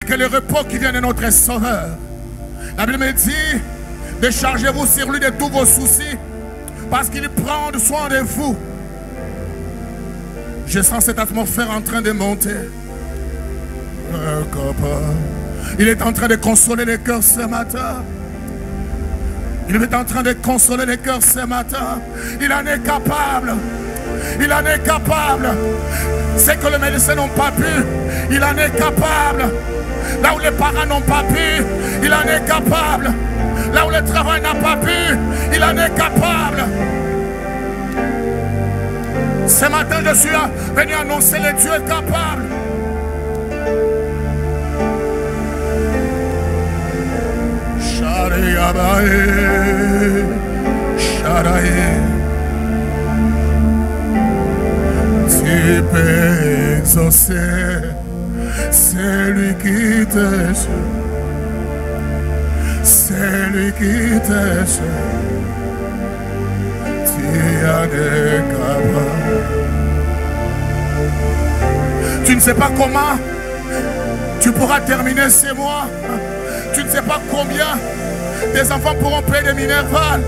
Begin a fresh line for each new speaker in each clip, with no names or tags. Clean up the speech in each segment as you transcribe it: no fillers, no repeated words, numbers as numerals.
que le repos qui vient de notre Sauveur. La Bible me dit, déchargez-vous sur lui de tous vos soucis, parce qu'il prend soin de vous. Je sens cette atmosphère en train de monter. Il est en train de consoler les cœurs ce matin. Il est en train de consoler les cœurs ce matin. Il en est capable. Il en est capable. C'est que les médecins n'ont pas pu. Il en est capable. Là où les parents n'ont pas pu, il en est capable. Là où le travail n'a pas pu, il en est capable. Ce matin, je suis venu annoncer le Dieu capable. Tu peux exaucer celui qui te cherche, celui qui te cherche. Tu as des capables. Tu ne sais pas comment tu pourras terminer ces mois. Tu ne sais pas combien tes enfants pourront payer des Minerval.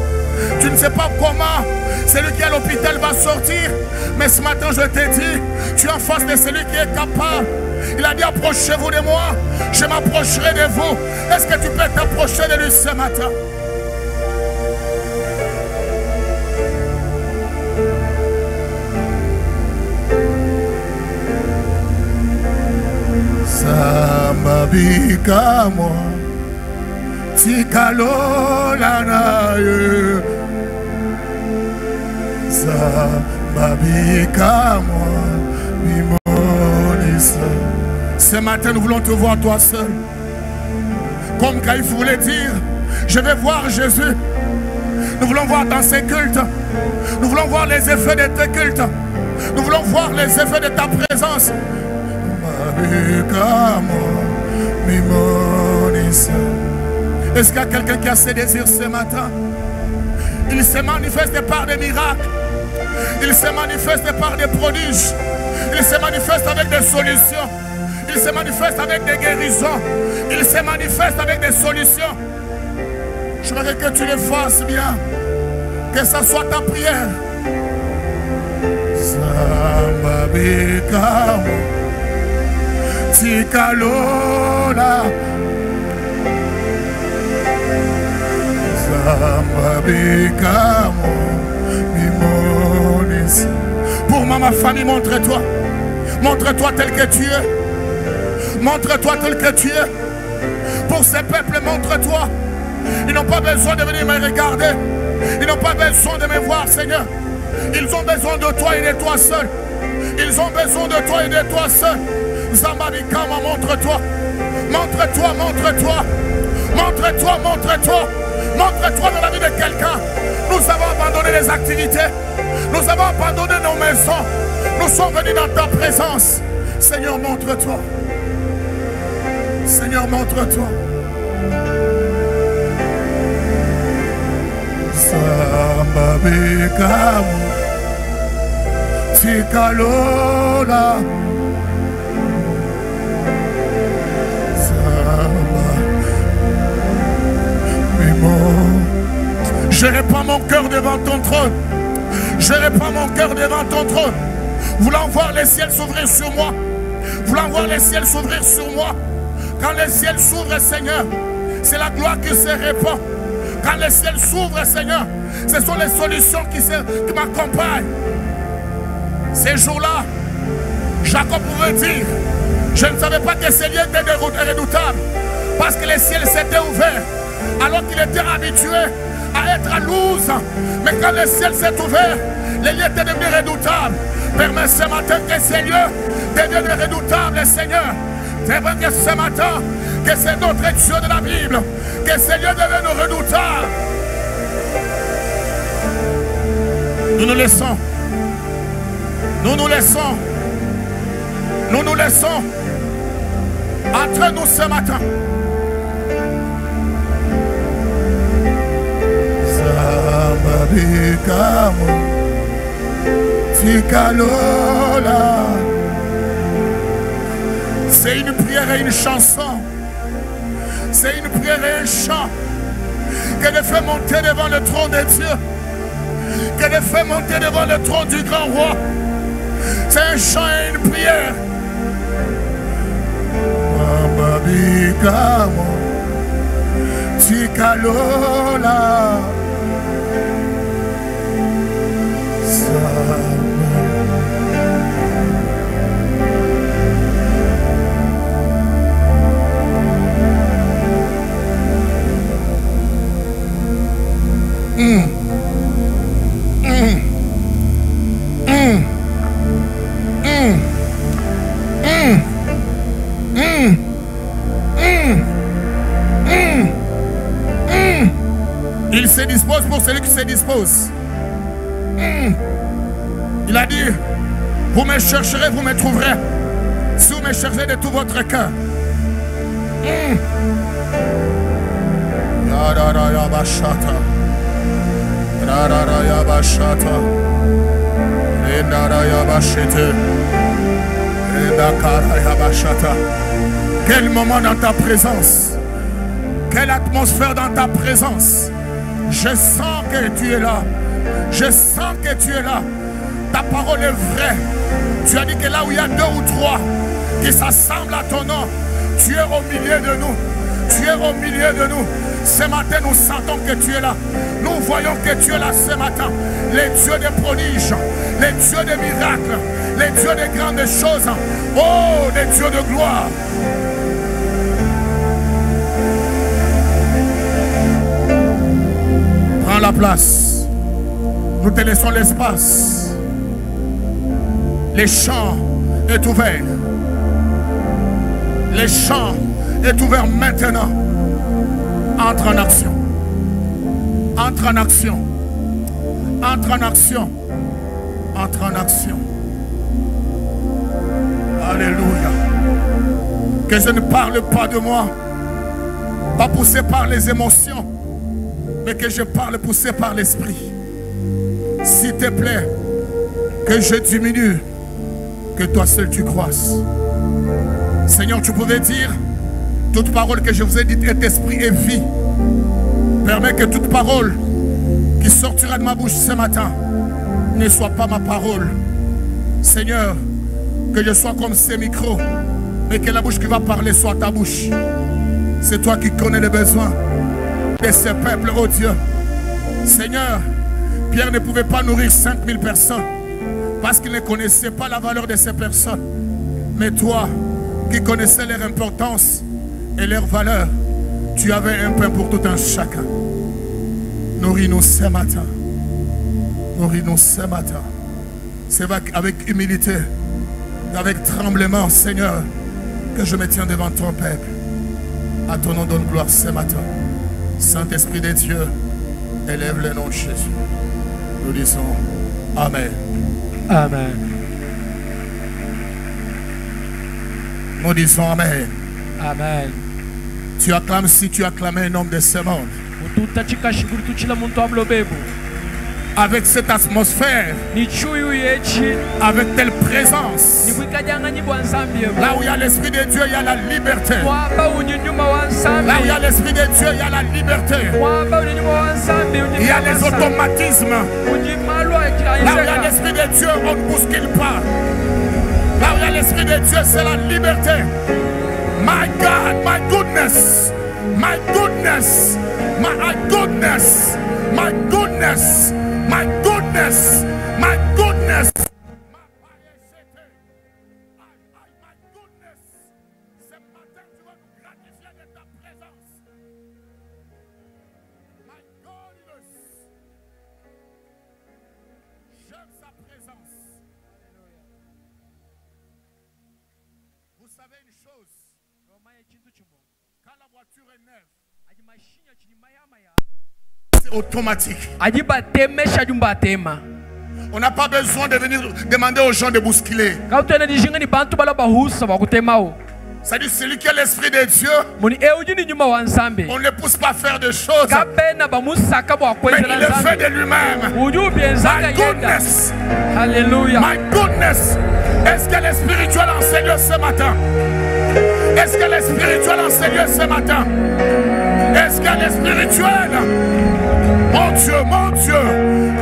Tu ne sais pas comment celui qui est à l'hôpital va sortir. Mais ce matin, je t'ai dit, tu es en face de celui qui est capable. Il a dit, approchez-vous de moi, je m'approcherai de vous. Est-ce que tu peux t'approcher de lui ce matin? Sambabika moi tikalola naye Sambabika moi mimonisa. Ce matin nous voulons te voir toi seul. Comme Caïphe voulait dire, je vais voir Jésus. Nous voulons voir dans ces cultes. Nous voulons voir les effets de tes cultes. Nous voulons voir les effets de ta présence. Est-ce qu'il y a quelqu'un qui a ses désirs ce matin? Il se manifeste par des miracles. Il se manifeste par des prodiges. Il se manifeste avec des solutions. Il se manifeste avec des guérisons. Il se manifeste avec des solutions. Je voudrais que tu le fasses bien. Que ça soit ta prière. Tikalola pour ma famille, montre-toi. Montre-toi tel que tu es. Montre-toi tel que tu es. Pour ces peuples, montre-toi. Ils n'ont pas besoin de venir me regarder. Ils n'ont pas besoin de me voir, Seigneur. Ils ont besoin de toi et de toi seul. Ils ont besoin de toi et de toi seul. Zambabikama, montre-toi. Montre-toi, montre-toi. Montre-toi, montre-toi. Montre-toi dans la vie de quelqu'un. Nous avons abandonné les activités. Nous avons abandonné nos maisons. Nous sommes venus dans ta présence. Seigneur, montre-toi. Seigneur, montre-toi. Zambabikama tikalola. Je répands mon cœur devant ton trône. Je répands mon cœur devant ton trône. Voulant voir les ciels s'ouvrir sur moi. Voulant voir les ciels s'ouvrir sur moi. Quand les ciels s'ouvrent, Seigneur, c'est la gloire qui se répand. Quand les ciels s'ouvrent, Seigneur, ce sont les solutions qui m'accompagnent. Ces jours-là, Jacob pouvait dire, je ne savais pas que ces lieux étaient redoutables. Parce que les ciels s'étaient ouverts. Alors qu'il était habitué à être à Luz. Mais quand le ciel s'est ouvert, les lieux étaient devenus redoutables. Permets ce matin que ces lieux deviennent redoutables, Seigneur. C'est vrai que ce matin, que c'est notre Dieu de la Bible, que ces lieux deviennent redoutables. Nous nous laissons. Nous nous laissons. Nous nous laissons. Entre nous ce matin. Sambabikamo tikalola C'est une prière et une chanson. C'est une prière et un chant que de faire monter devant le trône de Dieu. Que de faire monter devant le trône du grand roi. C'est un chant et une prière. Tikalola. Il se dispose pour celui qui se dispose. Il a dit, vous me chercherez, vous me trouverez. Si vous me cherchez de tout votre cœur. Quel moment dans ta présence. Quelle atmosphère dans ta présence. Je sens que tu es là. Je sens que tu es là. Ta parole est vraie. Tu as dit que là où il y a 2 ou 3 qui s'assemblent à ton nom, tu es au milieu de nous. Tu es au milieu de nous. Ce matin, nous sentons que tu es là. Nous voyons que tu es là ce matin. Les dieux des prodiges, les dieux des miracles, les dieux des grandes choses. Oh, les dieux de gloire. Prends la place. Nous te laissons l'espace. Les champs est ouvert. Les champs est ouvert maintenant. Entre en action. Entre en action. Entre en action. Entre en action. Alléluia. Que je ne parle pas de moi. Pas poussé par les émotions. Mais que je parle poussé par l'esprit. S'il te plaît, que je diminue, que toi seul tu croisses. Seigneur, tu pouvais dire, toute parole que je vous ai dite est esprit et vie. Permets que toute parole qui sortira de ma bouche ce matin ne soit pas ma parole. Seigneur, que je sois comme ces micros, mais que la bouche qui va parler soit ta bouche. C'est toi qui connais les besoins de ce peuple, oh Dieu. Seigneur, Pierre ne pouvait pas nourrir 5000 personnes parce qu'il ne connaissait pas la valeur de ces personnes. Mais toi, qui connaissais leur importance et leur valeur, tu avais un pain pour tout un chacun. Nourris-nous ce matin. Nourris-nous ce matin. C'est avec humilité, avec tremblement, Seigneur, que je me tiens devant ton peuple. À ton nom donne gloire ce matin. Saint-Esprit de Dieu, élève le nom de Jésus. Nous disons Amen.
Amen.
Nous disons Amen.
Amen.
Tu acclames si tu acclamais un homme de ce monde. Avec cette atmosphère, avec telle présence, là où il y a l'Esprit de Dieu, il y a la liberté. Là où il y a l'Esprit de Dieu, il y a la liberté. Il y a les automatismes. Là où il y a l'Esprit de Dieu, on ne bouscule pas. Là où il y a l'Esprit de Dieu, c'est la liberté. My God, my goodness, my goodness, my goodness, my goodness, my goodness, my goodness. Ce matin, tu vas nous gratifier de ta présence. My goodness. J'aime sa présence. Vous savez une chose. Quand la voiture est neuve, c'est automatique. On n'a pas besoin de venir demander aux gens de bousculer. C'est-à-dire celui qui a l'Esprit de Dieu, on ne le pousse pas à faire des choses, mais il le fait de lui-même. My goodness.
Alléluia.
My goodness. Est-ce que le spirituel enseigne ce matin? Est-ce qu'elle est spirituelle en Seigneur ce matin? Est-ce qu'elle est spirituelle? Mon Dieu,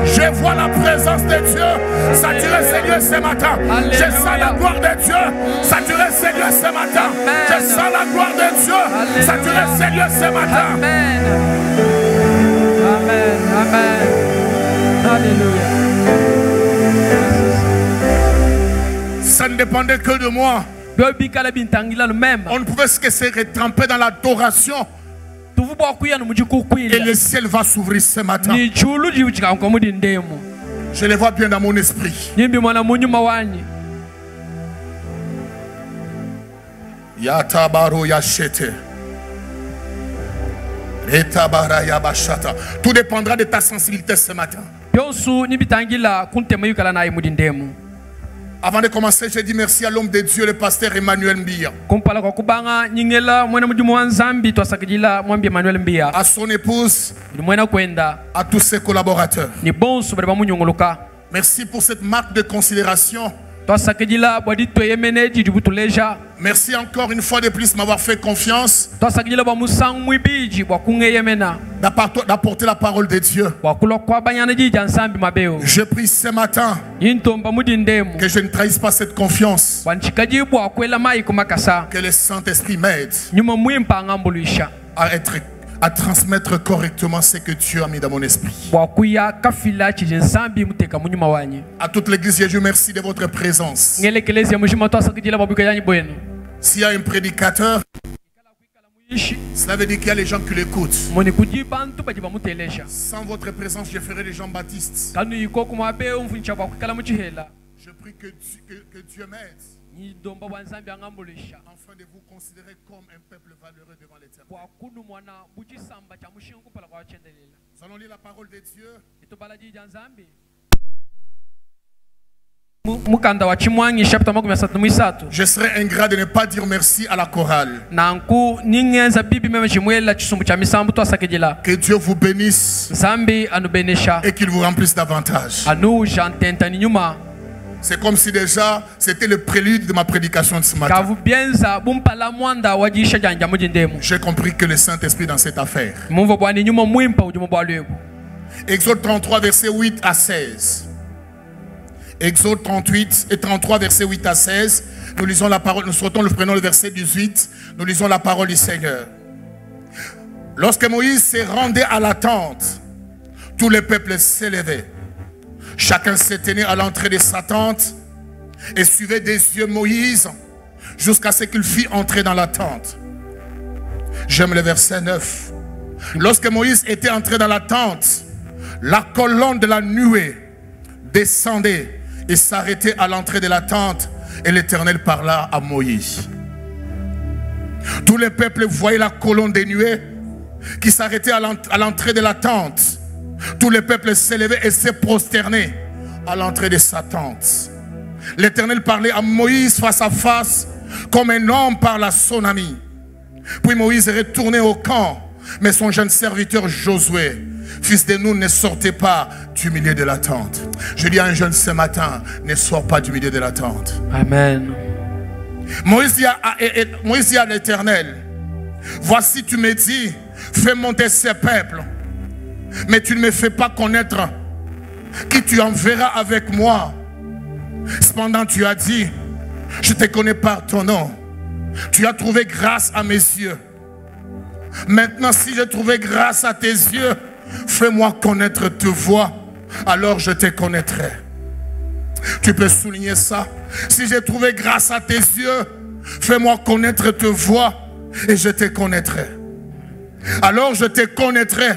je vois la présence de Dieu saturer Seigneur ce matin. Je sens la gloire de Dieu saturer Seigneur ce matin. Je sens la gloire de Dieu saturer Seigneur ce matin.
Amen. Amen. Amen. Alléluia.
Ça ne dépendait que de moi. On ne pouvait que se retremper dans l'adoration. Et le ciel va s'ouvrir ce matin. Je le vois bien dans mon esprit. Yatabaro yachete. Etabara yabashata. Tout dépendra de ta sensibilité ce matin. Avant de commencer, j'ai dit merci à l'homme de Dieu, le pasteur Emmanuel Mbia. À son épouse, à tous ses collaborateurs. Merci pour cette marque de considération. Merci encore une fois de plus de m'avoir fait confiance, d'apporter la parole de Dieu. Je prie ce matin que je ne trahisse pas cette confiance, que le Saint-Esprit m'aide à transmettre correctement ce que Dieu a mis dans mon esprit. À toute l'église, je vous remercie de votre présence. S'il y a un prédicateur, cela veut dire qu'il y a les gens qui l'écoutent. Sans votre présence, je ferai les Jean-Baptiste. Je prie que Dieu m'aide afin de vous considérer comme un peuple valeureux devant l'Éternel. Nous allons lire la parole de Dieu. Je serais ingrat de ne pas dire merci à la chorale. Que Dieu vous bénisse et qu'il vous remplisse davantage. C'est comme si déjà c'était le prélude de ma prédication de ce matin. J'ai compris que le Saint-Esprit dans cette affaire. Exode 33 verset 8 à 16. Exode 38 et 33 verset 8 à 16. Nous lisons la parole, nous prenons le verset 18. Nous lisons la parole du Seigneur. Lorsque Moïse se rendait à la tente, tout le peuple s'élevait. Chacun se tenait à l'entrée de sa tente et suivait des yeux Moïse jusqu'à ce qu'il fît entrer dans la tente. J'aime le verset 9. Lorsque Moïse était entré dans la tente, la colonne de la nuée descendait et s'arrêtait à l'entrée de la tente, et l'Éternel parla à Moïse. Tout le peuple voyait la colonne de nuée qui s'arrêtait à l'entrée de la tente. Tout le peuple s'élevait et se prosternait à l'entrée de sa tente. L'Éternel parlait à Moïse face à face, comme un homme parle à son ami. Puis Moïse est retourné au camp, mais son jeune serviteur Josué, fils de Nun, ne sortait pas du milieu de la tente. Je dis à un jeune ce matin, ne sors pas du milieu de la tente.
Amen.
Moïse dit à l'Éternel, voici tu me dis, fais monter ce peuple, mais tu ne me fais pas connaître qui tu enverras avec moi. Cependant tu as dit, je te connais par ton nom. Tu as trouvé grâce à mes yeux. Maintenant si j'ai trouvé grâce à tes yeux, fais-moi connaître ta voix, alors je te connaîtrai. Tu peux souligner ça. Si j'ai trouvé grâce à tes yeux, fais-moi connaître ta voix et je te connaîtrai. Alors je te connaîtrai.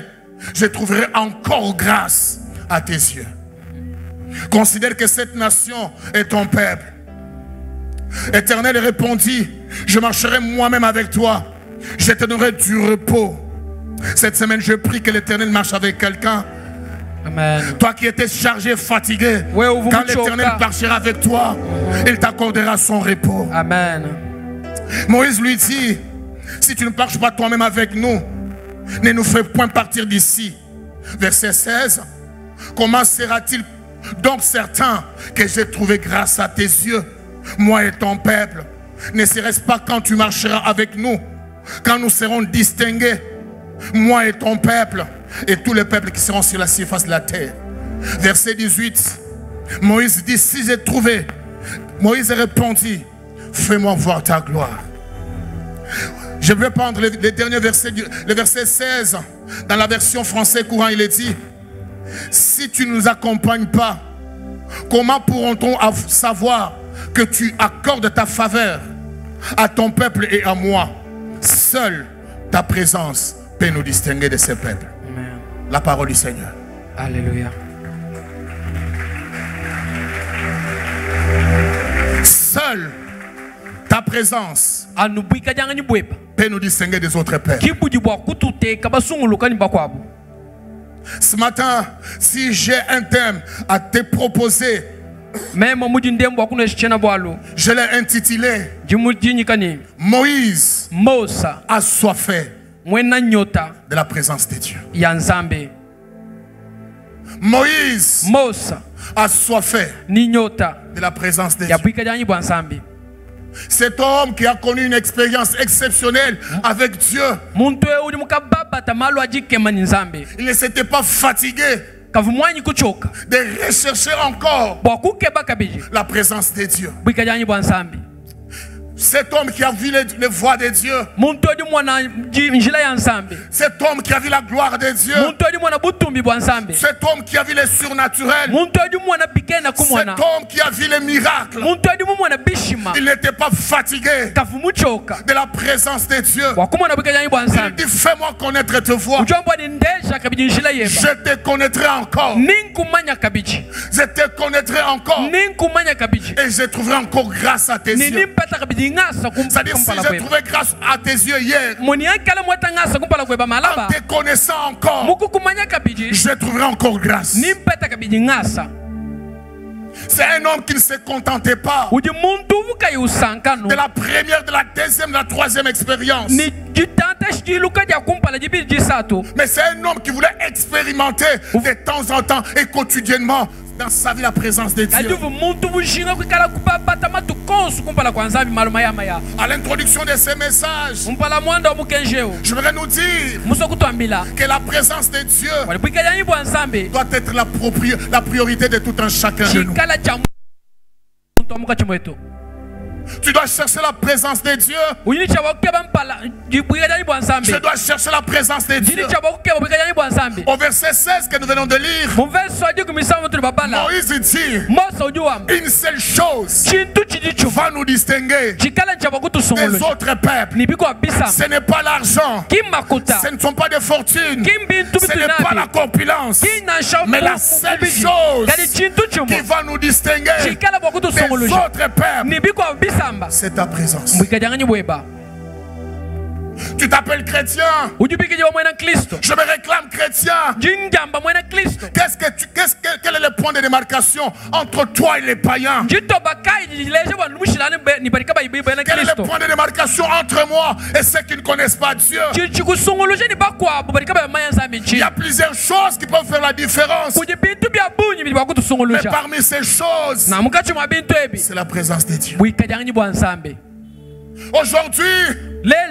Je trouverai encore grâce à tes yeux. Considère que cette nation est ton peuple. Éternel répondit, je marcherai moi-même avec toi. Je te donnerai du repos. Cette semaine, je prie que l'Éternel marche avec quelqu'un.
Amen.
Toi qui étais chargé, fatigué, quand l'Éternel marchera avec toi, il t'accordera son repos.
Amen.
Moïse lui dit, si tu ne marches pas toi-même avec nous, ne nous fais point partir d'ici. Verset 16. Comment sera-t-il donc certain que j'ai trouvé grâce à tes yeux, moi et ton peuple, Ne serait-ce pas quand tu marcheras avec nous, quand nous serons distingués, moi et ton peuple, et tous les peuples qui seront sur la surface de la terre. Verset 18, Moïse dit, si j'ai trouvé, Moïse répondit, fais-moi voir ta gloire. Je vais prendre le dernier verset, le verset 16, dans la version française courant, il est dit, si tu ne nous accompagnes pas, comment pourrons-nous savoir que tu accordes ta faveur à ton peuple et à moi? Seule ta présence peut nous distinguer de ces peuples.
Amen.
La parole du Seigneur.
Alléluia.
Seule ta présence peut nous distinguer des autres peuples. Ce matin, si j'ai un thème à te proposer, je l'ai intitulé Moïse a soifé de la présence de Dieu. Moïse a soifé de la présence de Dieu. Cet homme qui a connu une expérience exceptionnelle avec Dieu, il ne s'était pas fatigué de rechercher encore la présence de Dieu. Cet homme qui a vu les voies de Dieu, cet homme qui a vu la gloire de Dieu, cet homme qui a vu les surnaturels, cet homme qui a vu les miracles, il n'était pas fatigué de la présence de Dieu. Il dit, fais-moi connaître tes voies, je te connaîtrai encore, je te connaîtrai encore, et je trouverai encore grâce à tes yeux. C'est-à-dire, si j'ai trouvé grâce à tes yeux hier, en te connaissant encore, je trouverai encore grâce. C'est un homme qui ne se contentait pas de la première, de la deuxième, de la troisième expérience. Mais c'est un homme qui voulait expérimenter de temps en temps et quotidiennement dans sa vie la présence de Dieu. À l'introduction de ces messages, je voudrais nous dire que la présence de Dieu doit être la priorité de tout un chacun de nous. Tu dois chercher la présence de Dieu. Je dois chercher la présence de Dieu. Au verset 16 que nous venons de lire, Moïse dit, une seule chose va nous distinguer des autres peuples. Ce n'est pas l'argent, ce ne sont pas des fortunes, ce n'est pas la corpulence, mais la seule chose qui va nous distinguer des autres peuples, c'est ta présence. Tu t'appelles chrétien, je me réclame chrétien. Quel est le point de démarcation entre toi et les païens? Quel est le point de démarcation entre moi et ceux qui ne connaissent pas Dieu? Il y a plusieurs choses qui peuvent faire la différence, mais parmi ces choses, c'est la présence de Dieu. Aujourd'hui,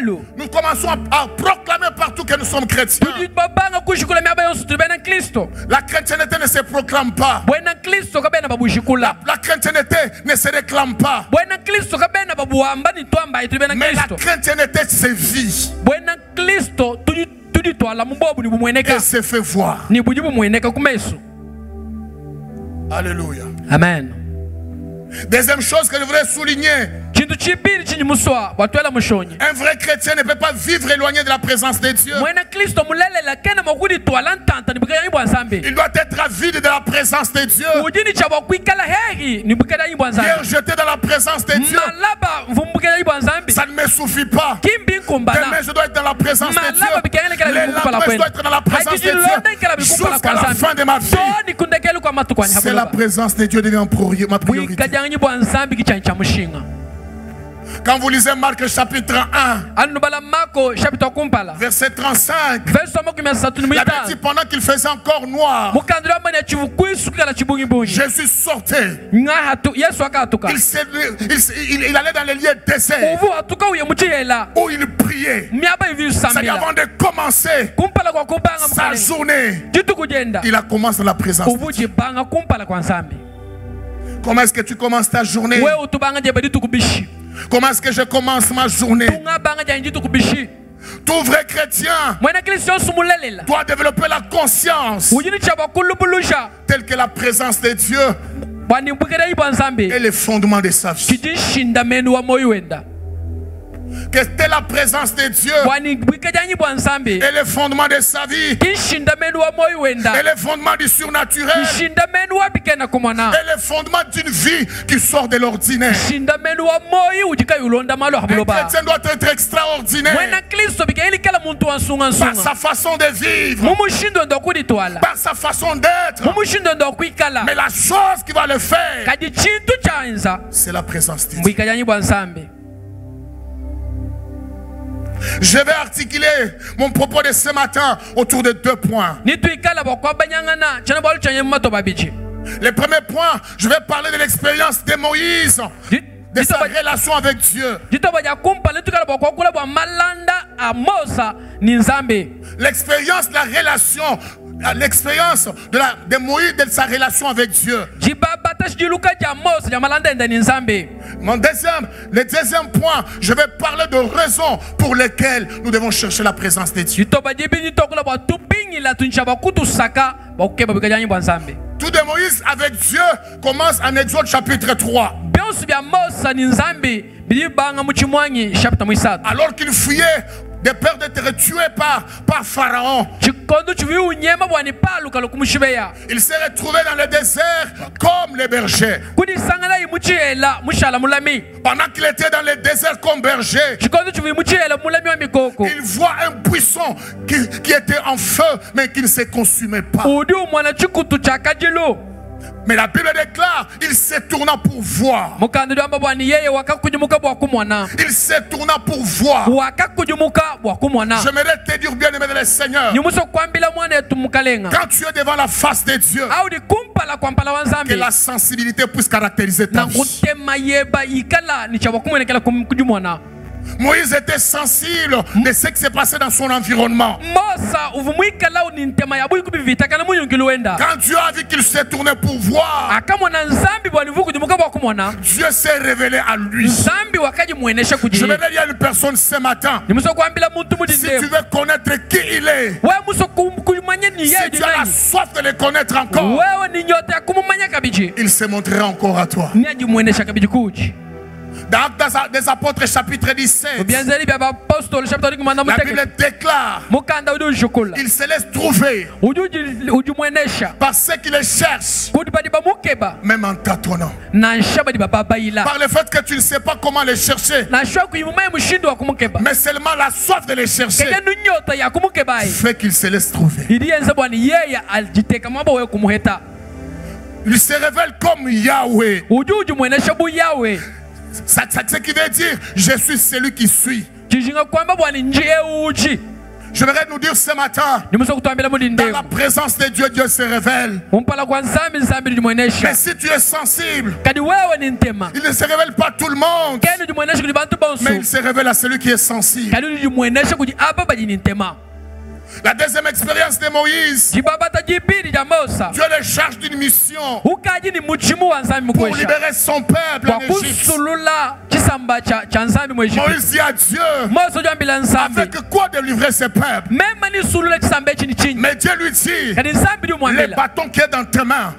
nous commençons à proclamer partout que nous sommes chrétiens. La chrétienté ne se proclame pas. La chrétienté ne se réclame pas. Mais la chrétienté se vit. Et se fait voir. Alléluia.
Amen.
Deuxième chose que je voudrais souligner, un vrai chrétien ne peut pas vivre éloigné de la présence de Dieu. Il doit être avide de la présence de Dieu. Hier, j'étais dans la présence de Dieu. Ça ne me suffit pas. Demain, je dois être dans la présence de Dieu. Les lendemains, je dois être dans la présence de Dieu jusqu'à la fin de ma vie. C'est la présence de Dieu devient ma priorité. Quand vous lisez Marc chapitre 1, verset 35, la Bible dit pendant qu'il faisait encore noir, Jésus sortait. Il allait dans les lieux déserts où il priait. C'est avant de commencer sa journée. Il a commencé la présence de Dieu. Comment est-ce que tu commences ta journée? Comment est-ce que je commence ma journée? Tout vrai chrétien doit développer la conscience telle que la présence de Dieu est le fondement de sa vie. Que c'était la présence de Dieu et le fondement de sa vie et le fondement du surnaturel et le fondement d'une vie qui sort de l'ordinaire. Le chrétien doit être extraordinaire par sa façon de vivre, par sa façon d'être. Mais la chose qui va le faire, c'est la présence de Dieu. Je vais articuler mon propos de ce matin autour de 2 points. Le premier point, je vais parler de l'expérience de Moïse, de sa relation avec Dieu. L'expérience de la relation, l'expérience de Moïse, de sa relation avec Dieu. Le deuxième point, je vais parler de raisons pour lesquelles nous devons chercher la présence de Dieu. Tout de Moïse avec Dieu commence en Exode chapitre 3. Alors qu'il fuyait de peur d'être tué par Pharaon, il s'est retrouvé dans le désert comme les bergers. Pendant qu'il était dans le désert comme berger, il voit un buisson qui était en feu mais qui ne se consumait pas. Mais la Bible déclare, il se tourna pour voir. Il se tourna pour voir. J'aimerais te dire, bien aimé le Seigneur, quand tu es devant la face de Dieu, que la sensibilité puisse caractériser ta vie. Moïse était sensible de ce qui s'est passé dans son environnement. Quand Dieu a vu qu'il s'est tourné pour voir, Dieu s'est révélé à lui. Je vais dire à une personne ce matin, si tu veux connaître qui il est, si tu as la soif de le connaître encore, il se montrera encore à toi. Dans Actes des Apôtres chapitre 17, la Bible déclare, il se laisse trouver par ceux qui le cherchent, même en tâtonnant. Par le fait que tu ne sais pas comment les chercher, mais seulement la soif de les chercher fait qu'il se laisse trouver. Il se révèle comme Yahweh. Ce qui veut dire, je suis celui qui suis. Je voudrais nous dire ce matin, dans la présence de Dieu, Dieu se révèle. Mais si tu es sensible, il ne se révèle pas à tout le monde, mais il se révèle à celui qui est sensible. La deuxième expérience de Moïse, Dieu le charge d'une mission pour libérer son peuple en Égypte. Moïse dit à Dieu, avec quoi délivrer ce peuple? Mais Dieu lui dit, le bâton qui est dans tes mains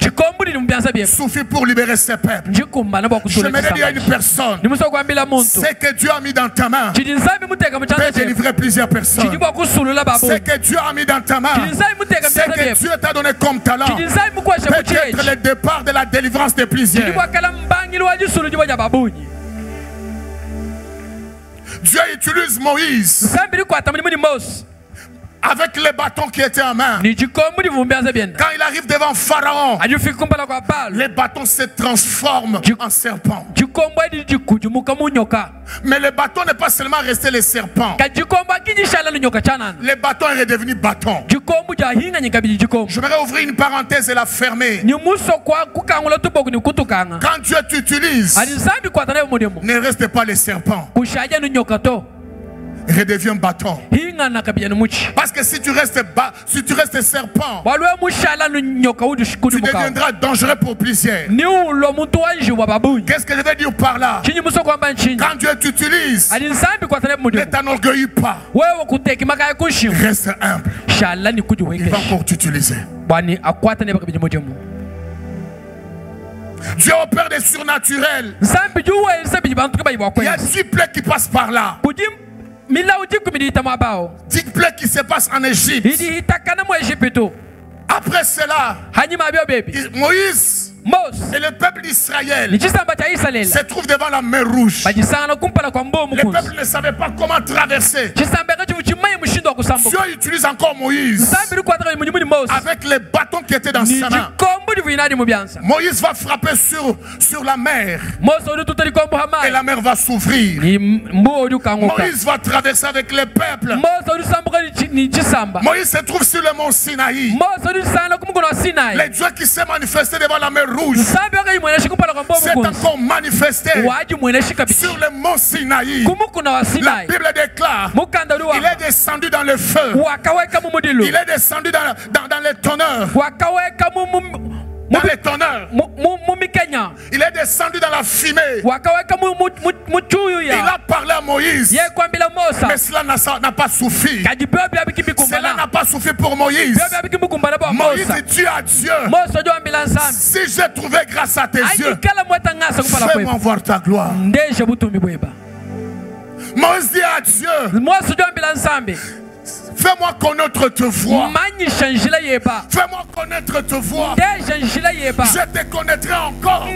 suffit pour libérer ce peuple. Je me dis à une personne, ce que Dieu a mis dans ta main peut délivrer plusieurs personnes. Ce que Dieu a mis dans ta main, ce que Dieu t'a donné comme talent, peut être le départ de la délivrance de plusieurs. Dieu utilise Moïse avec les bâtons qui étaient en main. Quand il arrive devant Pharaon, les bâtons se transforment en serpents. Mais le bâton n'est pas seulement resté les serpents. Le bâton est redevenu bâton. J'aimerais ouvrir une parenthèse et la fermer. Quand Dieu t'utilise, ne reste pas les serpents. Redeviens bâton. Parce que si tu restes serpent, tu deviendras dangereux pour plusieurs. Qu'est-ce que je veux dire par là? Quand Dieu t'utilise, ne t'enorgueillis pas. Reste humble. Il va encore t'utiliser. Dieu opère des surnaturels. Il y a 10 plaies qui passent par là. 10 plaies qui se passent en Égypte. Après cela, Moïse et le peuple d'Israël se trouvent devant la mer Rouge. Le peuple ne savait pas comment traverser. Dieu utilise encore Moïse avec les bâtons qui étaient dans sa main. Moïse va frapper sur la mer et la mer va s'ouvrir. Moïse va traverser avec les peuples. Moïse se trouve sur le mont Sinaï. Les dieux qui s'est manifesté devant la mer Rouge s'est encore manifesté sur le mont Sinaï. La Bible déclare il est descendu dans le feu. Il est descendu dans les tonneurs. Dans les tonneurs. Il est descendu dans la fumée. Il a parlé à Moïse. Mais cela n'a pas suffi. Cela n'a pas suffi pour Moïse. Moïse dit à Dieu, si j'ai trouvé grâce à tes yeux, fais-moi voir ta gloire. Moïse dit à Dieu, fais-moi connaître ta voix. Fais-moi connaître ta voix. Je te connaîtrai encore.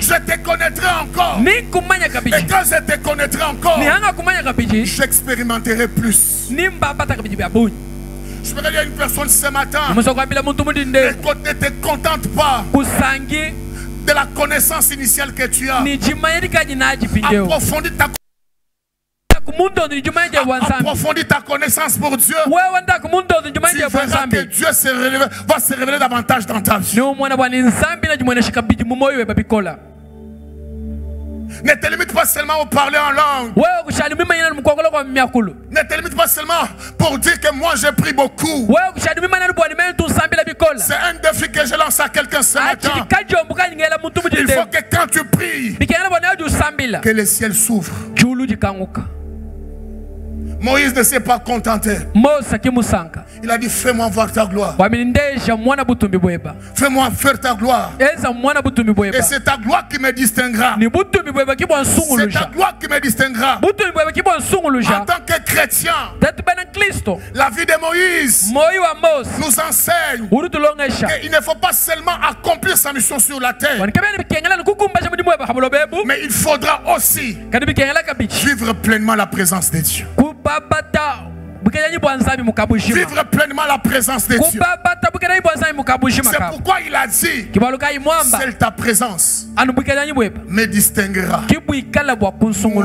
Je te connaîtrai encore. Et quand je te connaîtrai encore, j'expérimenterai plus. Je voudrais dire à une personne ce matin, ne te contente pas de la connaissance initiale que tu as. Approfondis ta connaissance pour Dieu. Tu verras que Dieu va se révéler davantage dans ta vie. Ne te limite pas seulement au parler en langue. Ne te limite pas seulement pour dire que moi j'ai pris beaucoup. C'est un défi que je lance à quelqu'un ce matin. Il faut que quand tu pries, que le ciel s'ouvre. Moïse ne s'est pas contenté. Il a dit, fais-moi voir ta gloire. Fais-moi faire ta gloire. Et c'est ta gloire qui me distinguera. C'est ta gloire qui me distinguera. En tant que chrétien, la vie de Moïse nous enseigne qu'il ne faut pas seulement accomplir sa mission sur la terre, mais il faudra aussi vivre pleinement la présence de Dieu. Vivre pleinement la présence de Dieu. C'est pourquoi il a dit, seule ta présence me distinguera, moi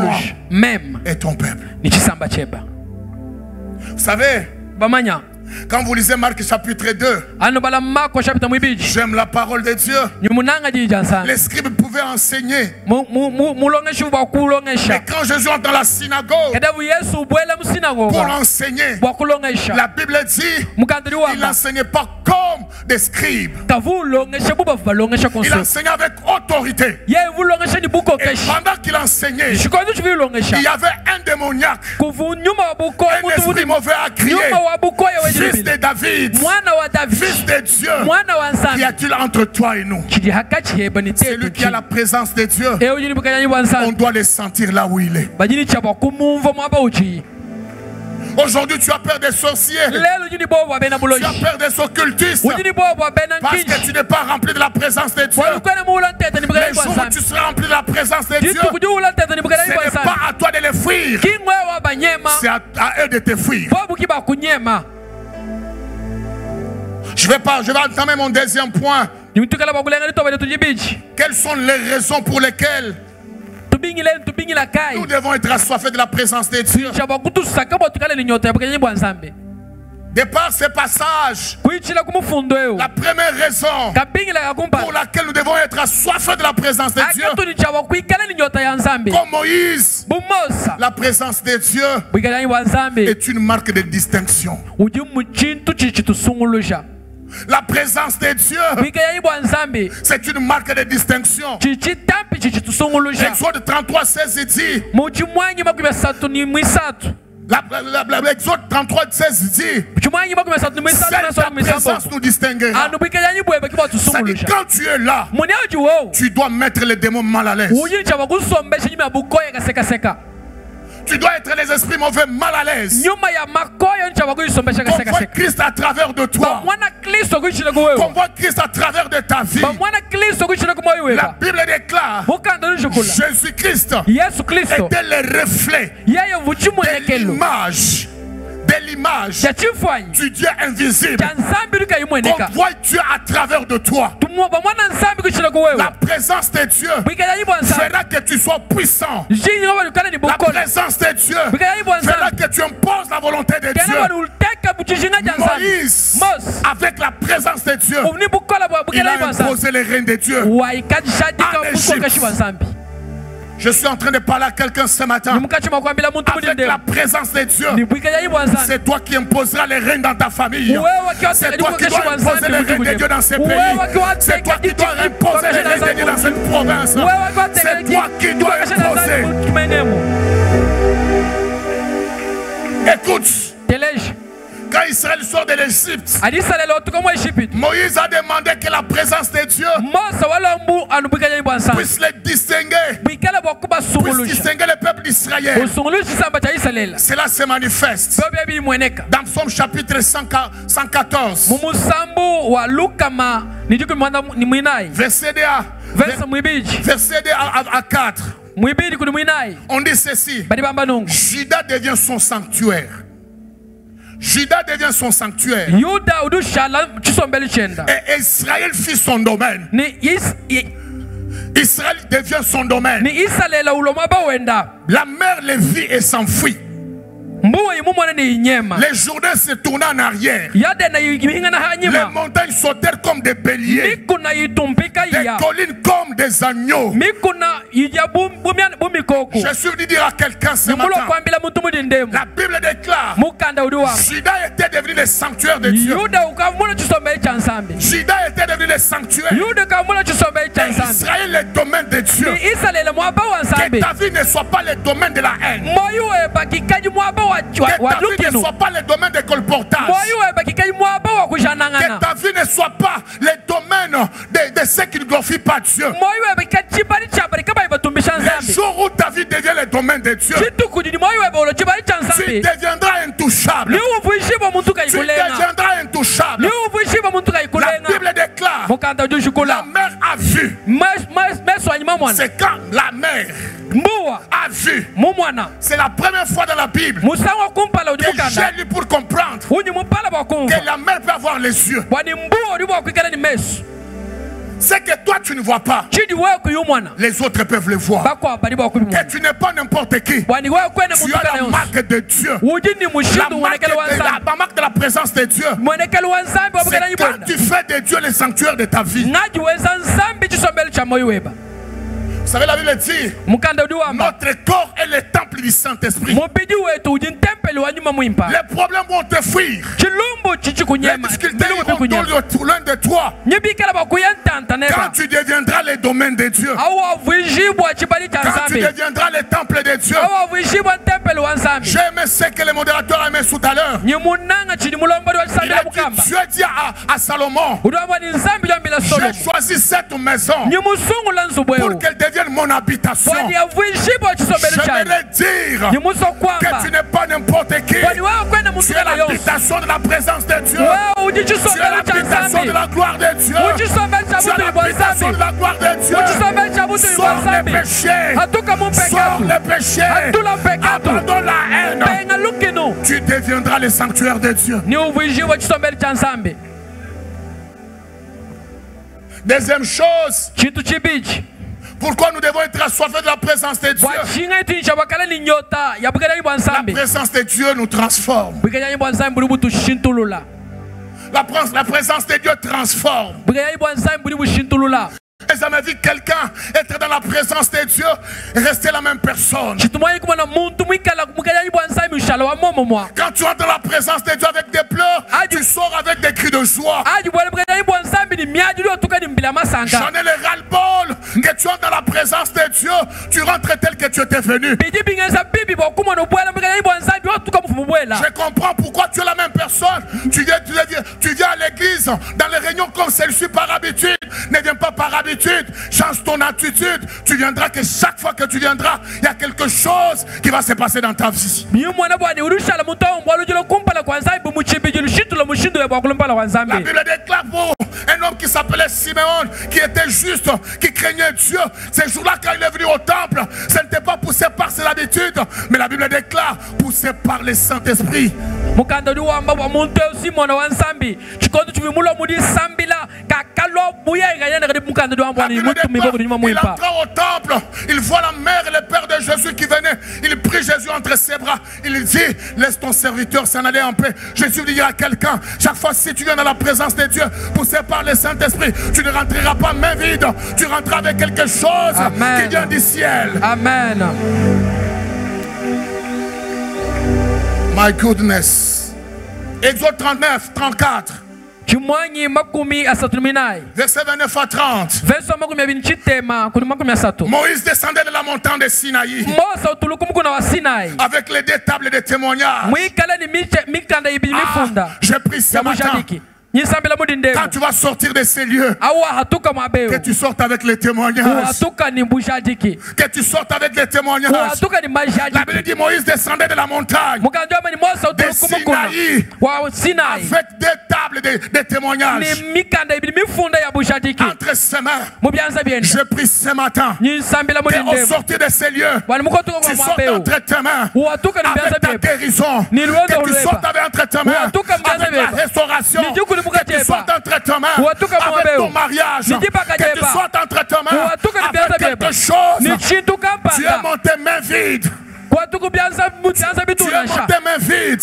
et ton peuple. Vous savez, quand vous lisez Marc chapitre 2, j'aime la parole de Dieu. Les scribes pouvaient enseigner. Mais quand Jésus entre dans la synagogue pour enseigner, la Bible dit il n'enseignait pas comme des scribes. Il enseignait avec autorité. Et pendant qu'il enseignait, il y avait un démoniaque, un esprit mauvais à crier, fils de David, fils de Dieu, qu'y a-t-il entre toi et nous? Celui qui a la présence de Dieu, on doit le sentir là où il est. Aujourd'hui, tu as peur des sorciers. Tu as peur des occultistes. Parce que tu n'es pas rempli de la présence de Dieu. Les jours où tu seras rempli de la présence de Dieu, ce n'est pas à toi de les fuir. C'est à eux de te fuir. Je vais entamer mon deuxième point. Quelles sont les raisons pour lesquelles nous devons être assoiffés de la présence de Dieu? De par ce passage, la première raison pour laquelle nous devons être assoiffés de la présence de Dieu, comme Moïse, la présence de Dieu est une marque de distinction. La présence de Dieu, c'est une marque de distinction. Exode 33, 16 dit, Exode 33, 16 dit, seule ta présence nous distinguera. C'est-à-dire, quand tu es là, tu dois mettre les démons mal à l'aise. Tu dois être les esprits mauvais mal à l'aise. Qu'on voit Christ à travers de toi. Qu'on voit Christ à travers de ta vie. La Bible déclare, Jésus-Christ était le reflet de l'image du Dieu invisible. On voit Dieu à travers de toi. La présence de Dieu fera que tu sois puissant. La présence de Dieu fera que tu imposes la volonté de Dieu. Moïse, avec la présence de Dieu, il a imposé les règnes de Dieu en Égypte. Je suis en train de parler à quelqu'un ce matin. Avec la présence de Dieu, c'est toi qui imposeras les règnes dans ta famille. C'est toi qui dois imposer les règnes de Dieu dans ce pays. C'est toi qui dois imposer les règnes de Dieu dans cette province. C'est toi qui dois imposer. Écoute. Quand Israël sort de l'Égypte, Moïse a demandé que la présence de Dieu puisse les distinguer, puisse distinguer le peuple d'Israël. Cela se manifeste dans Psaume chapitre 114, verset 2 à 4. On dit ceci: Juda devient son sanctuaire. Juda devient son sanctuaire. Et Israël fit son domaine. Israël devient son domaine. La mer les vit et s'enfuit. Les Jourdains se tournaient en arrière. Les montagnes sautèrent comme des béliers. Des collines comme des agneaux. Je suis venu dire à quelqu'un ce matin, la Bible déclare, Juda était devenu le sanctuaire de Dieu. Juda était devenu le sanctuaire. Et Israël le domaine de Dieu. Que ta vie ne soit pas le domaine de la haine. Que ta vie ne soit pas le domaine de colportage. Que ta vie ne soit pas le domaine de ceux qui ne glorifient pas Dieu. Le jour où ta vie devient le domaine de Dieu, tu deviendras intouchable. Tu deviendras intouchable. La Bible déclare, la mère a vu. C'est quand la mère a vu. C'est la première fois dans la Bible que j'ai lu pour comprendre que la mère peut avoir les yeux. C'est que toi tu ne vois pas, les autres peuvent le voir. Que tu n'es pas n'importe qui. Tu as la marque de Dieu. La marque de la présence de Dieu. C'est quand tu fais de Dieu le sanctuaire de ta vie. Vous savez, la Bible dit, notre corps est le temple du Saint-Esprit. Les problèmes vont te fuir. Les difficultés iront loin de toi. Quand tu deviendras le domaine de Dieu, quand tu deviendras le temple de Dieu. J'aime ce que le modérateur a mis tout à l'heure. Dieu dit à Salomon, j'ai choisi cette maison pour qu'elle devienne mon habitation. J'aimerais dire que tu n'es pas n'importe qui. Tu es l'habitation de la présence de Dieu. Tu es l'habitation de la gloire de Dieu. Tu es l'habitation de la gloire de Dieu. Sors les péchés. Sors les péchés. Abandonne la haine. Tu deviendras le sanctuaire de Dieu. Deuxième chose, pourquoi nous devons être assoiffés de la présence de Dieu? La présence de Dieu nous transforme. La présence de Dieu transforme. Et ça m'a vu quelqu'un être dans la présence de Dieu et rester la même personne. Quand tu entres dans la présence de Dieu avec des pleurs, tu sors avec des cris de joie. J'en ai le ras-le-bol que tu entres dans la présence de Dieu, tu rentres tel que tu étais venu. Je comprends pourquoi tu es la même personne. Tu viens à l'église, dans les réunions comme celle-ci par habitude. Ne viens pas par habitude. Change ton attitude. Tu viendras que chaque fois que tu viendras, il y a quelque chose qui va se passer dans ta vie. La Bible déclare pour un homme qui s'appelait Simeon, qui était juste, qui craignait Dieu. Ces jours-là, quand il est venu au temple, ça n'était pas poussé par ses habitudes, mais la Bible déclare poussé par le Saint-Esprit. La Bible déclare, il entra au temple, il voit la mère et le père de Jésus qui venaient. Il prie Jésus entre ses bras. Il dit, laisse ton serviteur s'en aller en paix. Jésus dit à quelqu'un, chaque fois si tu viens dans la présence de Dieu, poussé par le Saint-Esprit, tu ne rentreras pas main vide. Tu rentreras avec quelque chose qui vient du ciel. Amen. My goodness. Exode 39, 34. Verset 29 à 30. Moïse descendait de la montagne de Sinaï avec les deux tables de témoignage. J'ai pris ce matin. Quand tu vas sortir de ces lieux, que tu sortes avec les témoignages. Que tu sortes avec les témoignages. La Bible dit Moïse descendait de la montagne de Sinaï avec des tables de témoignages. Entre ses mains, je prie ce matin que au sortir de ces lieux, tu sortes entre tes mains avec ta guérison. Que tu sortes entre tes mains avec la restauration. Que tu sortes entre tes mains avec ton mariage. Que tu sortes entre tes mains avec quelque chose. Tu es monté main vide. Tu es monté main vide.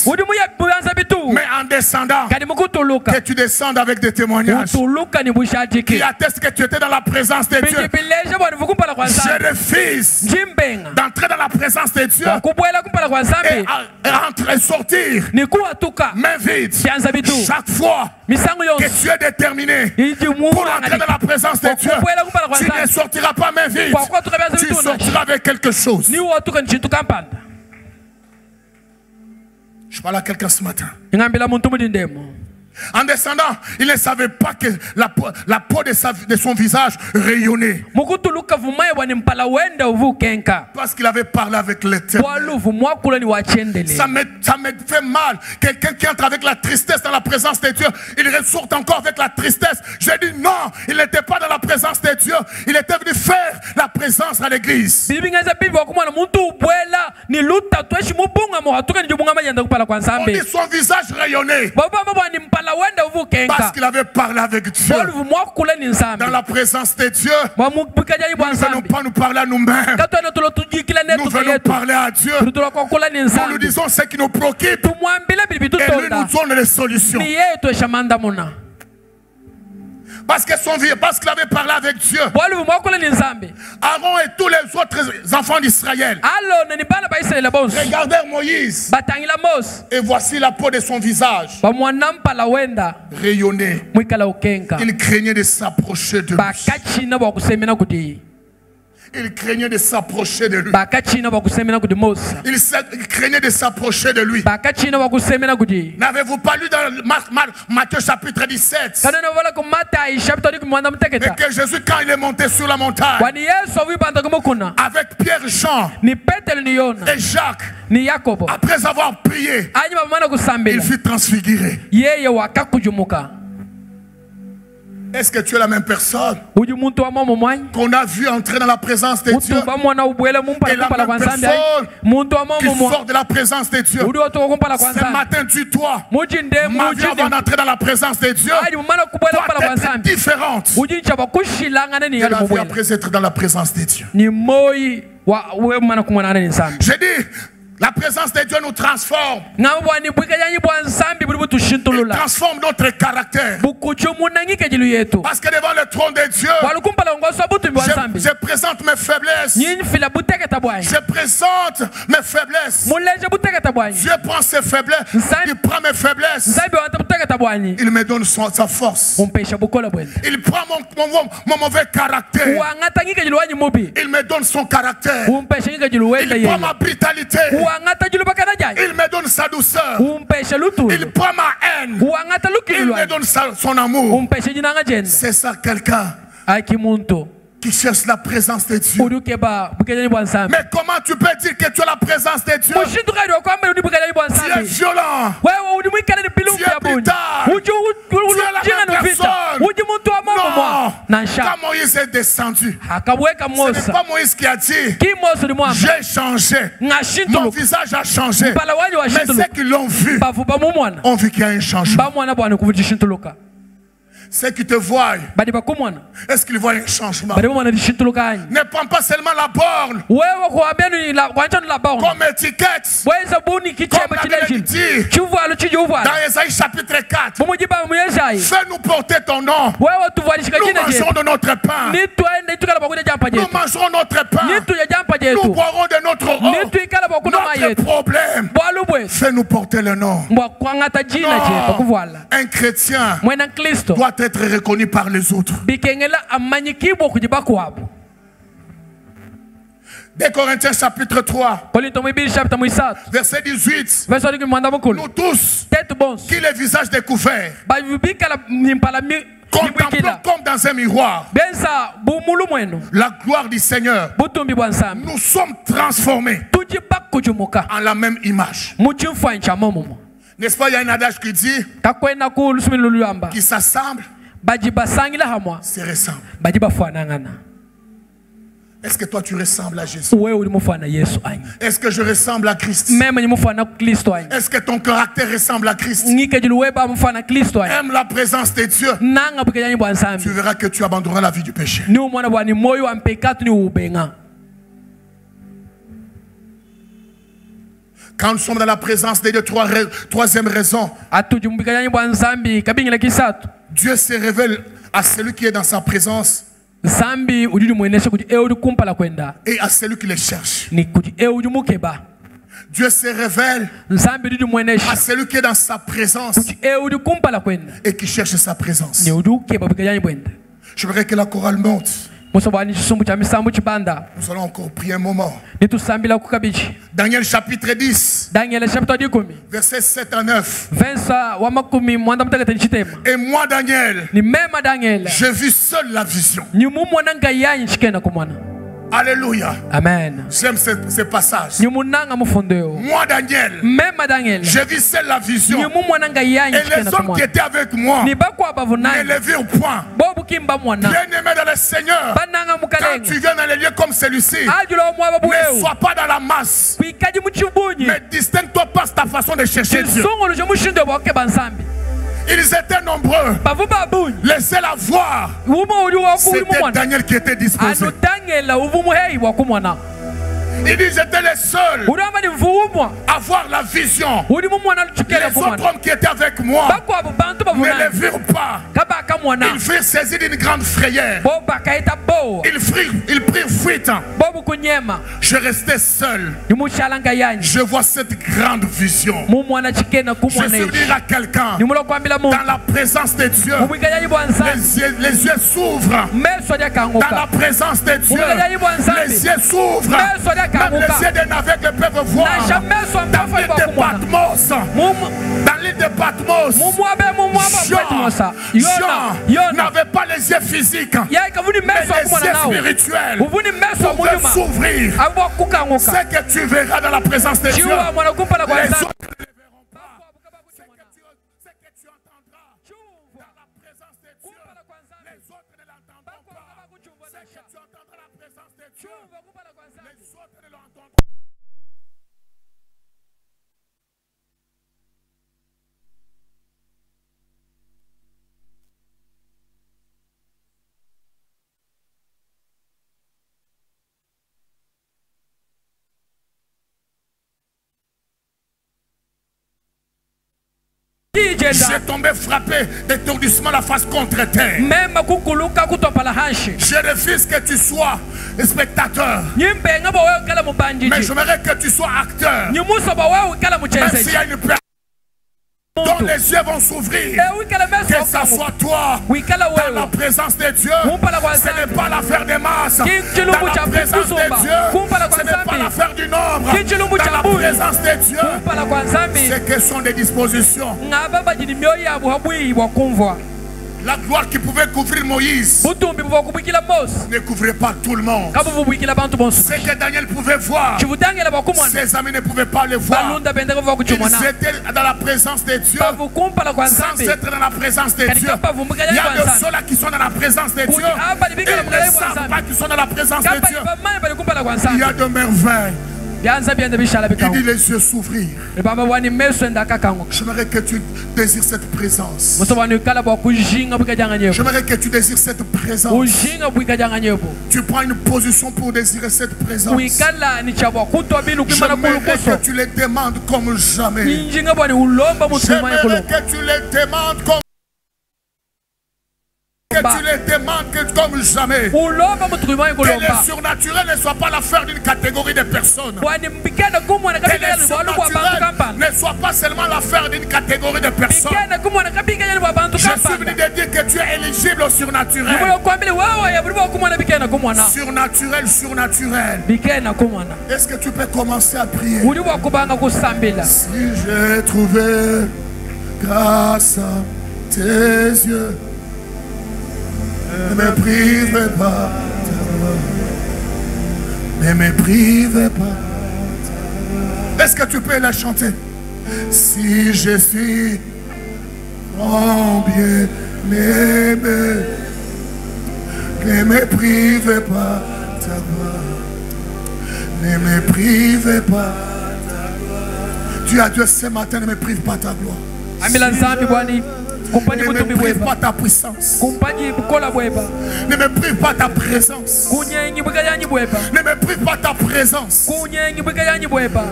Mais en descendant, que tu descendes avec des témoignages qui attestent que tu étais dans la présence de Dieu. Je refuse d'entrer dans la présence de Dieu et sortir main vide. Chaque fois que tu es déterminé pour entrer dans la présence de Dieu, tu ne sortiras pas main vide. Tu sortiras avec quelque chose. Je parle à quelqu'un ce matin. En descendant, il ne savait pas que la peau de son visage rayonnait. Parce qu'il avait parlé avec l'Éternel. Ça me fait mal. Quelqu'un qui entre avec la tristesse dans la présence de Dieu, il ressort encore avec la tristesse. J'ai dit non, il n'était pas dans la présence de Dieu. Il était venu faire la présence à l'église. On dit son visage rayonnait. Parce qu'il avait parlé avec Dieu. Dans la présence de Dieu, nous ne venons pas nous parler à nous-mêmes. Nous venons parler à Dieu. Nous nous disons ce qui nous préoccupe. Et lui nous donne les solutions. Parce qu'il avait parlé avec Dieu. Aaron et tous les autres enfants d'Israël regardèrent Moïse. Et voici la peau de son visage rayonnait. Il craignait de s'approcher de lui. Il craignait de s'approcher de lui. Il craignait de s'approcher de lui. N'avez-vous pas lu dans Matthieu chapitre 17 et que Jésus, quand il est monté sur la montagne avec Pierre, Jean et Jacques, après avoir prié, il fut transfiguré. Est-ce que tu es la même personne qu'on a vu entrer dans la présence de Dieu et la même personne qui sort de la présence de Dieu? Ce matin, dis-toi, ma vie avant d'entrer dans la présence de Dieu doit être différente de la vie après être dans la présence de Dieu. J'ai dit, la présence de Dieu nous transforme. Il transforme notre caractère. Parce que devant le trône de Dieu, je présente mes faiblesses. Je présente mes faiblesses. Dieu prend ses faiblesses. Il prend mes faiblesses. Il me donne sa force. Il prend mon mauvais caractère. Il me donne son caractère. Il prend ma brutalité. Il me donne sa douceur. Il prend ma haine. Il me donne son amour. C'est ça quelqu'un qui cherche la présence de Dieu. Mais comment tu peux dire que tu as la présence de Dieu? Tu es violent. Tu es brutal. Tu es la même personne. Non. Quand Moïse est descendu, ce n'est pas Moïse qui a dit j'ai changé, mon visage a changé. Mais ceux qui l'ont vu ont vu qu'il y a un changement. Ceux qui te voient, est-ce qu'ils voient un changement? Ne prends pas seulement la borne comme étiquette, comme la Bible dit dans Ésaïe chapitre 4. Fais-nous porter ton nom. Nous mangerons de notre pain. Nous mangerons notre pain. Nous boirons de notre eau. Notre problème, fais-nous porter le nom. Non. Un chrétien doit être reconnu par les autres. 2 Corinthiens chapitre 3 verset 18. Nous tous qui les visages découverts contemplons comme dans un miroir la gloire du Seigneur, nous sommes transformés en la même image. N'est-ce pas, il y a un adage qui dit qui s'assemble se ressemble. Est-ce que toi tu ressembles à Jésus? Est-ce que je ressemble à Christ? Est-ce que ton caractère ressemble à Christ? Aime la présence de Dieu. Tu verras que tu abandonneras la vie du péché. Quand nous sommes dans la présence de Dieu, troisième raison, Dieu se révèle à celui qui est dans sa présence et à celui qui le cherche. Dieu se révèle à celui qui est dans sa présence et qui cherche sa présence. Je voudrais que la chorale monte. Nous allons encore prier un moment. Daniel chapitre 10 verset 7 à 9. Et moi Daniel, j'ai vu seul la vision. Alléluia.
Amen.
J'aime ce passage. Moi Daniel, j'ai vu seul la vision. Et les hommes qui étaient avec moi ne les virent point. Bien-aimé dans le Seigneur, quand tu viens dans les lieux comme celui-ci, ne sois pas dans la masse, mais distingue-toi par ta façon de chercher Dieu. Ils étaient nombreux. Les seuls à voir, c'était Daniel qui était disposé. Il dit j'étais les seuls à voir la vision. Les autres hommes qui étaient avec moi ne les virent pas. Ils furent saisis d'une grande frayeur. Ils prirent fuite. Je restais seul. Je vois cette grande vision. Je suis dire à quelqu'un, dans la présence de Dieu, les yeux s'ouvrent. Dans la présence de Dieu, les yeux s'ouvrent. Même les yeux d'un aveugle peuvent voir. Dans l'île de Patmos, Jean n'avait pas les yeux physiques, mais les yeux spirituels pouvaient s'ouvrir. Ce que tu verras dans la présence de Dieu, les autres ne le verront pas. Ce que tu entendras dans la présence de Dieu, les autres ne l'entendront pas. Ce que tu entendras dans la présence de Dieu, les autres ne l'entendront pas. J'ai tombé frappé d'étourdissement la face contre terre. Je refuse que tu sois spectateur, mais j'aimerais que tu sois acteur. Même s'il y a une personne dont les yeux vont s'ouvrir, que ça soit toi dans la présence de Dieu. Ce n'est pas l'affaire des masses. Dans la présence de Dieu, ce n'est pas l'affaire du nombre. Dans la présence de Dieu, c'est question de disposition. La gloire qui pouvait couvrir Moïse ne couvrait pas tout le monde. Ce que Daniel pouvait voir, ses amis ne pouvaient pas le voir. Ils étaient dans la présence de Dieu sans être dans la présence de Dieu. Il y a de ceux-là qui sont dans la présence de Dieu. Ils ne savent pas qu'ils sont dans la présence de Dieu. Il y a de merveilles. Il dit les yeux s'ouvrir. J'aimerais que tu désires cette présence. J'aimerais que tu désires cette présence. Tu prends une position pour désirer cette présence. J'aimerais que tu les demandes comme jamais. J'aimerais que tu les demandes comme tu les demandes comme jamais. Que le surnaturel ne soit pas l'affaire d'une catégorie de personnes. Que le surnaturel ne soit pas seulement l'affaire d'une catégorie de personnes. Je suis venu de dire que tu es éligible au surnaturel. Surnaturel, surnaturel. Est-ce que tu peux commencer à prier? Si j'ai trouvé grâce à tes yeux, ne me prive pas ta gloire. Ne me prive pas. Est-ce que tu peux la chanter? Si je suis en bien aimé, ne me prive pas ta gloire. Ne me prive pas ta gloire. Tu as Dieu ce matin, ne me prive pas ta gloire. Ne me prive pas ta puissance. Ne me prive pas ta présence. Ne me prive pas ta présence.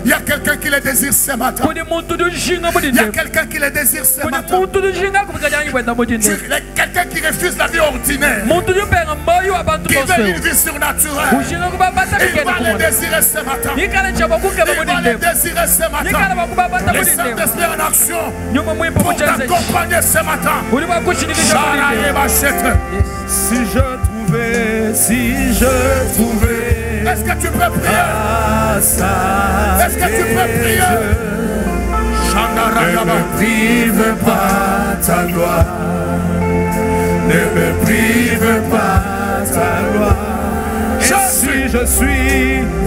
Il y a quelqu'un qui le désire ce matin. Il y a quelqu'un qui le désire ce matin. Quelqu'un qui refuse la vie ordinaire, qui veut une vie surnaturelle. Il va le désirer ce matin. Il va le désirer ce matin. Le Saint-Esprit en action pour t'accompagner ce matin.
Si je trouvais,
est-ce que tu peux prier? Est-ce que tu peux prier?
Ne me prive pas ta gloire. Ne me prive pas ta gloire.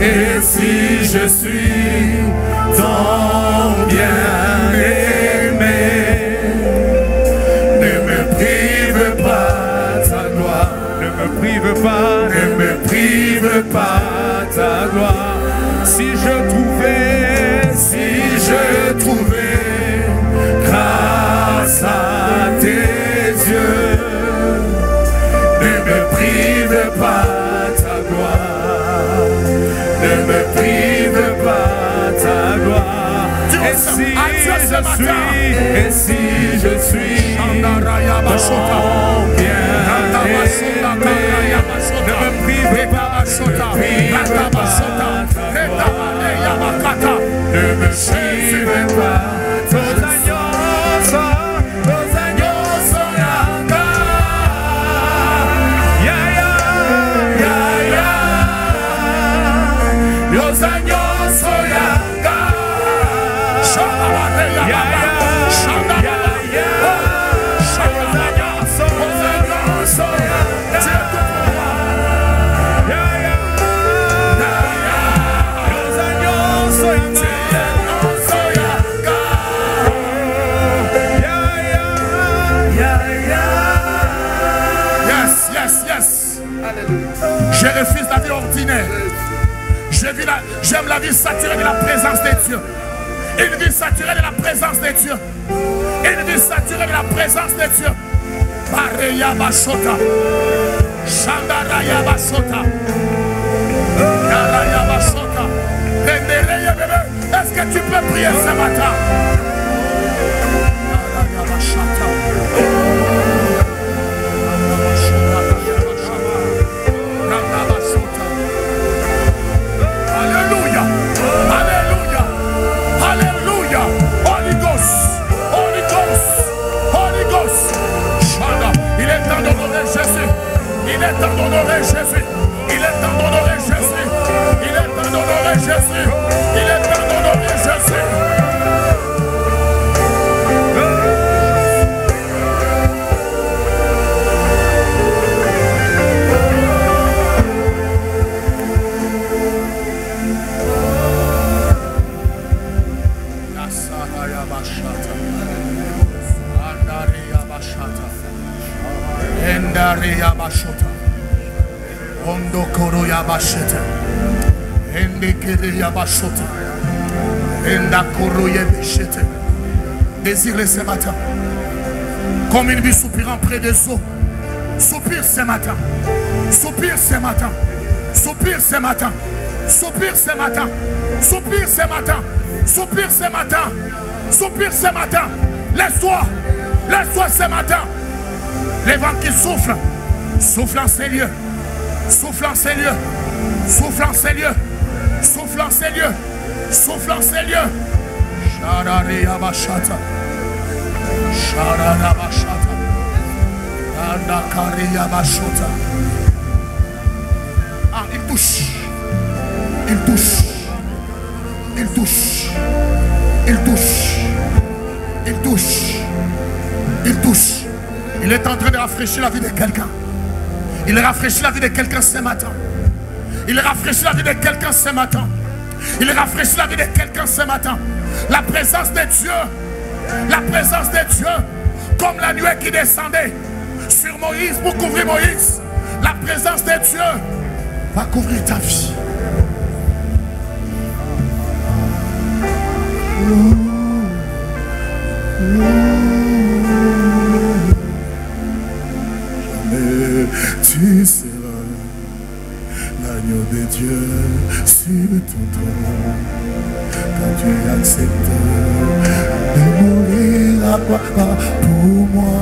Et si je suis ton bien-aimé, ne me prive pas ta gloire. Ne me prive pas ta gloire. Si je trouvais grâce à tes yeux, ne me prive pas ta gloire. Ne me prive pas ta gloire. Et si je suis
Je refuse la vie ordinaire. J'aime la vie saturée de la présence de Dieu. Une vie saturée de la présence de Dieu. Une vie saturée de la présence de Dieu. Pareya Bashota. Shandaraya Bashota. Yaraya Bashota. Est-ce que tu peux prier ce matin? Yaraya Bashota. Alléluia, Alléluia, Alléluia. Holy Ghost, Holy Ghost, Holy Ghost. Il est temps d'honorer Jésus. Il est temps d'honorer Jésus. Il est temps d'honorer Jésus. Il est temps d'honorer Jésus. Il est temps d'honorer Jésus. Endaria Bashota, Ondo Koroya Basheta, Endekeria Bashota, Enda Koroya Basheta. Désire ce matin, comme une vie soupirant près des eaux. Soupire ce matin, soupire ce matin, soupire ce matin, soupire ce matin, soupire ce matin, soupire ce matin, soupire ce matin. Laisse-toi, laisse-toi ce matin. Les vents qui soufflent, souffle en ces lieux, souffle en ces lieux, souffle en ces lieux, souffle en ces lieux, souffle en ces lieux. Shararia Bashata, Sharara Bashata, Andakaria Bashota. Ah, il touche, il touche, il touche, il touche, il touche, il touche. Il est en train de rafraîchir la vie de quelqu'un. Il rafraîchit la vie de quelqu'un ce matin. Il rafraîchit la vie de quelqu'un ce matin. Il rafraîchit la vie de quelqu'un ce matin. La présence de Dieu. La présence de Dieu. Comme la nuée qui descendait sur Moïse pour couvrir Moïse. La présence de Dieu va couvrir ta vie.
Tu seras l'agneau de Dieu sur ton trône. Quand tu acceptes de mourir à quoi pour moi.